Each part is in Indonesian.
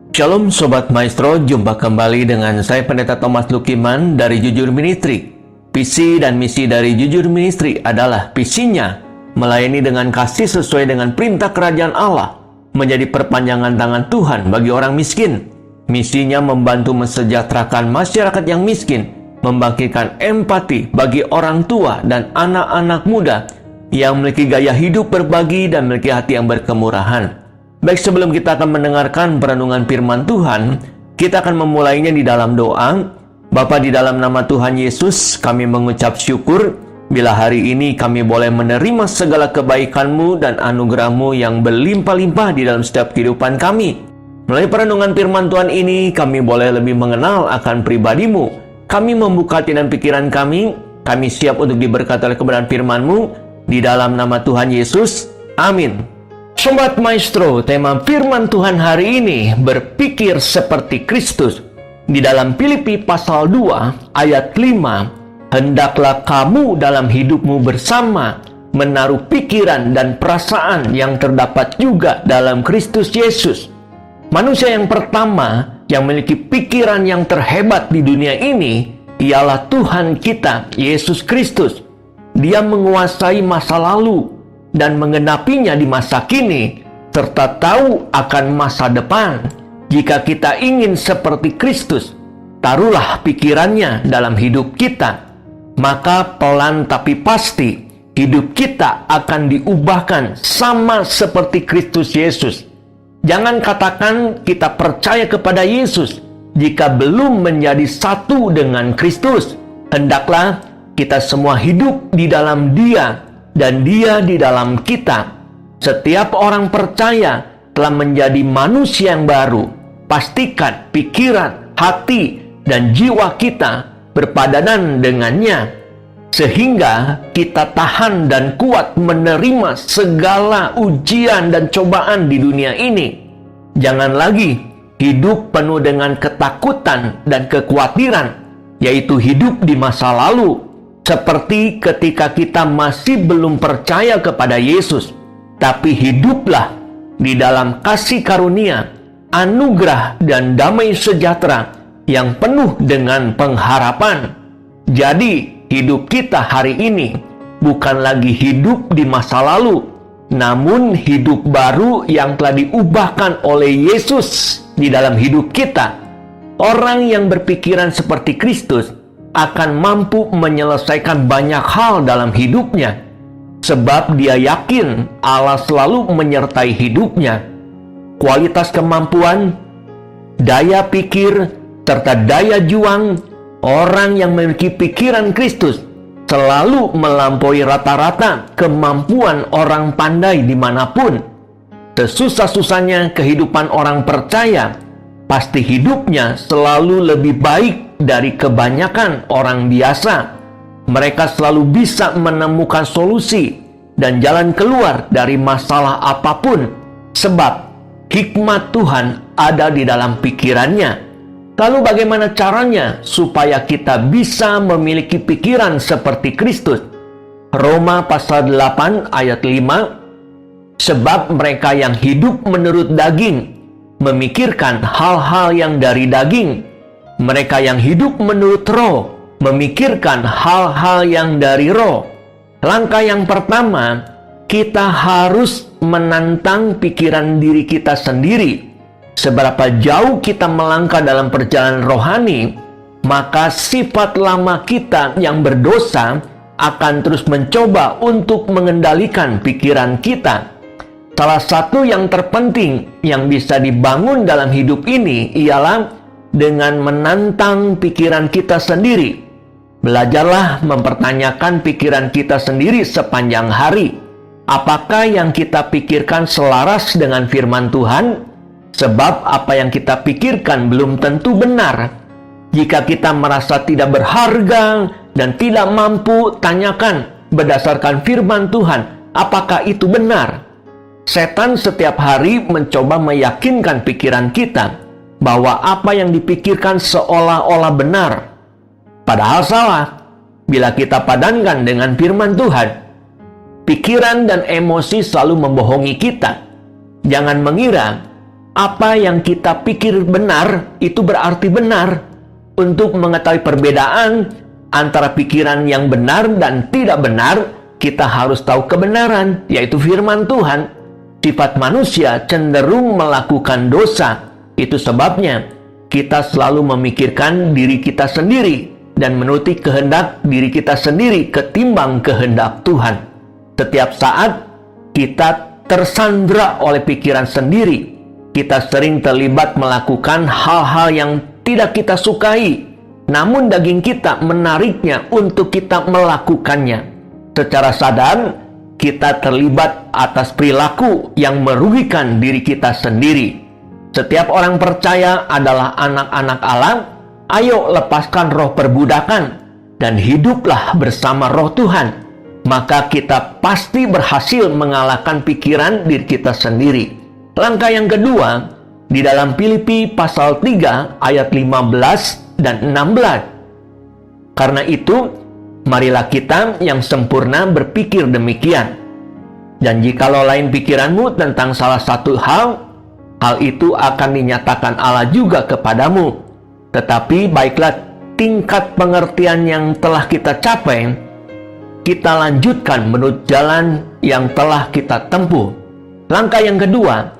Shalom Sobat Maestro, jumpa kembali dengan saya Pendeta Thomas Lukiman dari Jujur Ministry. Visi dan misi dari Jujur Ministry adalah visinya melayani dengan kasih sesuai dengan perintah kerajaan Allah, menjadi perpanjangan tangan Tuhan bagi orang miskin. Misinya membantu mensejahterakan masyarakat yang miskin, membangkitkan empati bagi orang tua dan anak-anak muda yang memiliki gaya hidup berbagi dan memiliki hati yang berkemurahan. Baik, sebelum kita akan mendengarkan perenungan firman Tuhan, kita akan memulainya di dalam doa. Bapa, di dalam nama Tuhan Yesus, kami mengucap syukur bila hari ini kami boleh menerima segala kebaikan-Mu dan anugerah-Mu yang berlimpah-limpah di dalam setiap kehidupan kami. Melalui perenungan firman Tuhan ini, kami boleh lebih mengenal akan pribadi-Mu. Kami membuka hati dan pikiran kami siap untuk diberkati oleh kebenaran firman-Mu. Di dalam nama Tuhan Yesus, amin. Sobat Maestro, tema firman Tuhan hari ini berpikir seperti Kristus. Di dalam Filipi pasal 2 ayat 5, hendaklah kamu dalam hidupmu bersama menaruh pikiran dan perasaan yang terdapat juga dalam Kristus Yesus. Manusia yang pertama yang memiliki pikiran yang terhebat di dunia ini ialah Tuhan kita, Yesus Kristus. Dia menguasai masa lalu dan menggenapinya di masa kini, serta tahu akan masa depan. Jika kita ingin seperti Kristus, taruhlah pikirannya dalam hidup kita, maka pelan tapi pasti hidup kita akan diubahkan sama seperti Kristus Yesus. Jangan katakan kita percaya kepada Yesus jika belum menjadi satu dengan Kristus. Hendaklah kita semua hidup di dalam Dia dan Dia di dalam kita. Setiap orang percaya telah menjadi manusia yang baru. Pastikan pikiran, hati, dan jiwa kita berpadanan dengannya, sehingga kita tahan dan kuat menerima segala ujian dan cobaan di dunia ini. Jangan lagi hidup penuh dengan ketakutan dan kekhawatiran, yaitu hidup di masa lalu, seperti ketika kita masih belum percaya kepada Yesus. Tapi hiduplah di dalam kasih karunia, anugerah, dan damai sejahtera yang penuh dengan pengharapan. Jadi, hidup kita hari ini bukan lagi hidup di masa lalu, namun hidup baru yang telah diubahkan oleh Yesus di dalam hidup kita. Orang yang berpikiran seperti Kristus akan mampu menyelesaikan banyak hal dalam hidupnya, sebab dia yakin Allah selalu menyertai hidupnya. Kualitas kemampuan, daya pikir, serta daya juang orang yang memiliki pikiran Kristus selalu melampaui rata-rata kemampuan orang pandai dimanapun. Sesusah-susahnya kehidupan orang percaya, pasti hidupnya selalu lebih baik dari kebanyakan orang biasa. Mereka selalu bisa menemukan solusi dan jalan keluar dari masalah apapun, sebab hikmat Tuhan ada di dalam pikirannya. Lalu bagaimana caranya supaya kita bisa memiliki pikiran seperti Kristus? Roma pasal 8 ayat 5, sebab mereka yang hidup menurut daging memikirkan hal-hal yang dari daging, mereka yang hidup menurut roh memikirkan hal-hal yang dari roh. Langkah yang pertama, kita harus menantang pikiran diri kita sendiri. Seberapa jauh kita melangkah dalam perjalanan rohani, maka sifat lama kita yang berdosa akan terus mencoba untuk mengendalikan pikiran kita. Salah satu yang terpenting yang bisa dibangun dalam hidup ini ialah dengan menantang pikiran kita sendiri. Belajarlah mempertanyakan pikiran kita sendiri sepanjang hari. Apakah yang kita pikirkan selaras dengan firman Tuhan? Sebab apa yang kita pikirkan belum tentu benar. Jika kita merasa tidak berharga dan tidak mampu, tanyakan berdasarkan firman Tuhan, apakah itu benar? Setan setiap hari mencoba meyakinkan pikiran kita bahwa apa yang dipikirkan seolah-olah benar. Padahal salah. Bila kita padankan dengan firman Tuhan, pikiran dan emosi selalu membohongi kita. Jangan mengira apa yang kita pikir benar, itu berarti benar. Untuk mengetahui perbedaan antara pikiran yang benar dan tidak benar, kita harus tahu kebenaran, yaitu firman Tuhan. Sifat manusia cenderung melakukan dosa. Itu sebabnya kita selalu memikirkan diri kita sendiri dan menuruti kehendak diri kita sendiri ketimbang kehendak Tuhan. Setiap saat kita tersandra oleh pikiran sendiri. Kita sering terlibat melakukan hal-hal yang tidak kita sukai, namun daging kita menariknya untuk kita melakukannya. Secara sadar, kita terlibat atas perilaku yang merugikan diri kita sendiri. Setiap orang percaya adalah anak-anak Allah. Ayo lepaskan roh perbudakan dan hiduplah bersama roh Tuhan. Maka kita pasti berhasil mengalahkan pikiran diri kita sendiri. Langkah yang kedua, di dalam Filipi pasal 3 ayat 15 dan 16. Karena itu, marilah kita yang sempurna berpikir demikian. Dan jikalau lain pikiranmu tentang salah satu hal itu akan dinyatakan Allah juga kepadamu. Tetapi baiklah tingkat pengertian yang telah kita capai, kita lanjutkan menurut jalan yang telah kita tempuh. Langkah yang kedua,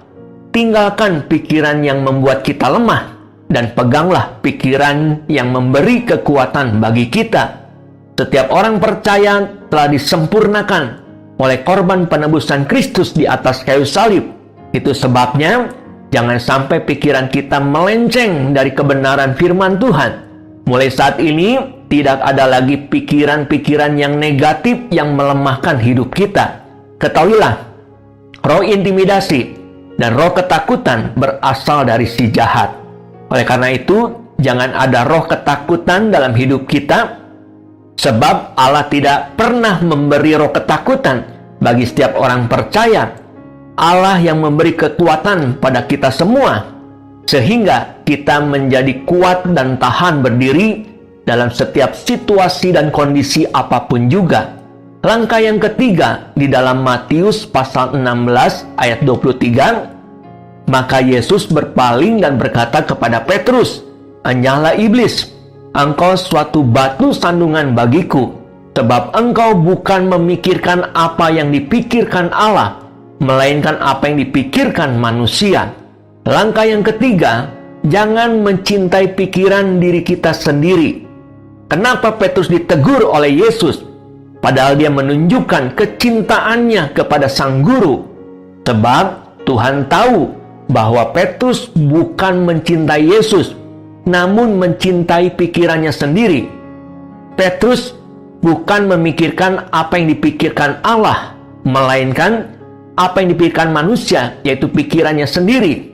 tinggalkan pikiran yang membuat kita lemah dan peganglah pikiran yang memberi kekuatan bagi kita. Setiap orang percaya telah disempurnakan oleh korban penebusan Kristus di atas kayu salib. Itu sebabnya jangan sampai pikiran kita melenceng dari kebenaran firman Tuhan. Mulai saat ini, tidak ada lagi pikiran-pikiran yang negatif yang melemahkan hidup kita. Ketahuilah, roh intimidasi dan roh ketakutan berasal dari si jahat. Oleh karena itu, jangan ada roh ketakutan dalam hidup kita, sebab Allah tidak pernah memberi roh ketakutan bagi setiap orang percaya. Allah yang memberi kekuatan pada kita semua, sehingga kita menjadi kuat dan tahan berdiri dalam setiap situasi dan kondisi apapun juga. Langkah yang ketiga, di dalam Matius pasal 16 ayat 23, maka Yesus berpaling dan berkata kepada Petrus, "Enyahlah iblis, engkau suatu batu sandungan bagiku, sebab engkau bukan memikirkan apa yang dipikirkan Allah, melainkan apa yang dipikirkan manusia." Langkah yang ketiga, jangan mencintai pikiran diri kita sendiri. Kenapa Petrus ditegur oleh Yesus? Padahal dia menunjukkan kecintaannya kepada sang guru. Sebab Tuhan tahu bahwa Petrus bukan mencintai Yesus, namun mencintai pikirannya sendiri. Petrus bukan memikirkan apa yang dipikirkan Allah, melainkan apa yang dipikirkan manusia, yaitu pikirannya sendiri.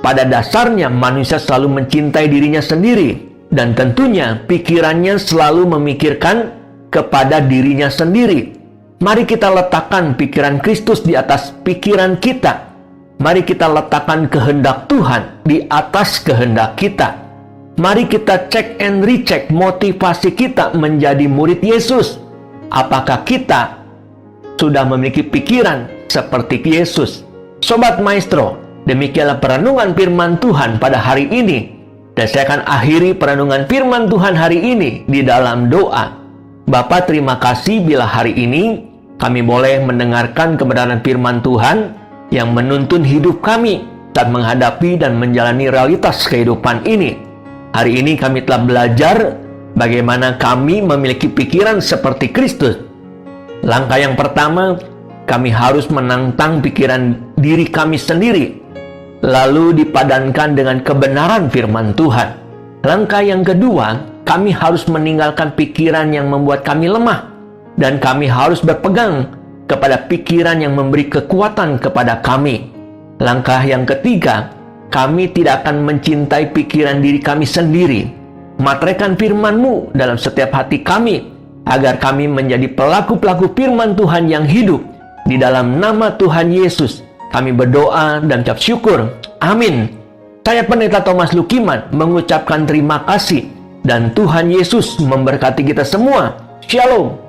Pada dasarnya manusia selalu mencintai dirinya sendiri, dan tentunya pikirannya selalu memikirkan kepada dirinya sendiri. Mari kita letakkan pikiran Kristus di atas pikiran kita. Mari kita letakkan kehendak Tuhan di atas kehendak kita. Mari kita cek and recheck motivasi kita menjadi murid Yesus. Apakah kita sudah memiliki pikiran seperti Yesus? Sobat Maestro, demikianlah perenungan firman Tuhan pada hari ini. Dan saya akan akhiri perenungan firman Tuhan hari ini di dalam doa. Bapa, terima kasih bila hari ini kami boleh mendengarkan kebenaran firman Tuhan yang menuntun hidup kami saat menghadapi dan menjalani realitas kehidupan ini. Hari ini kami telah belajar bagaimana kami memiliki pikiran seperti Kristus. Langkah yang pertama, kami harus menantang pikiran diri kami sendiri, lalu dipadankan dengan kebenaran firman Tuhan. Langkah yang kedua, kami harus meninggalkan pikiran yang membuat kami lemah, dan kami harus berpegang kepada pikiran yang memberi kekuatan kepada kami. Langkah yang ketiga, kami tidak akan mencintai pikiran diri kami sendiri. Materaikan firman-Mu dalam setiap hati kami, agar kami menjadi pelaku-pelaku firman Tuhan yang hidup. Di dalam nama Tuhan Yesus, kami berdoa dan ucap syukur. Amin. Saya Pendeta Thomas Lukiman mengucapkan terima kasih, dan Tuhan Yesus memberkati kita semua. Shalom.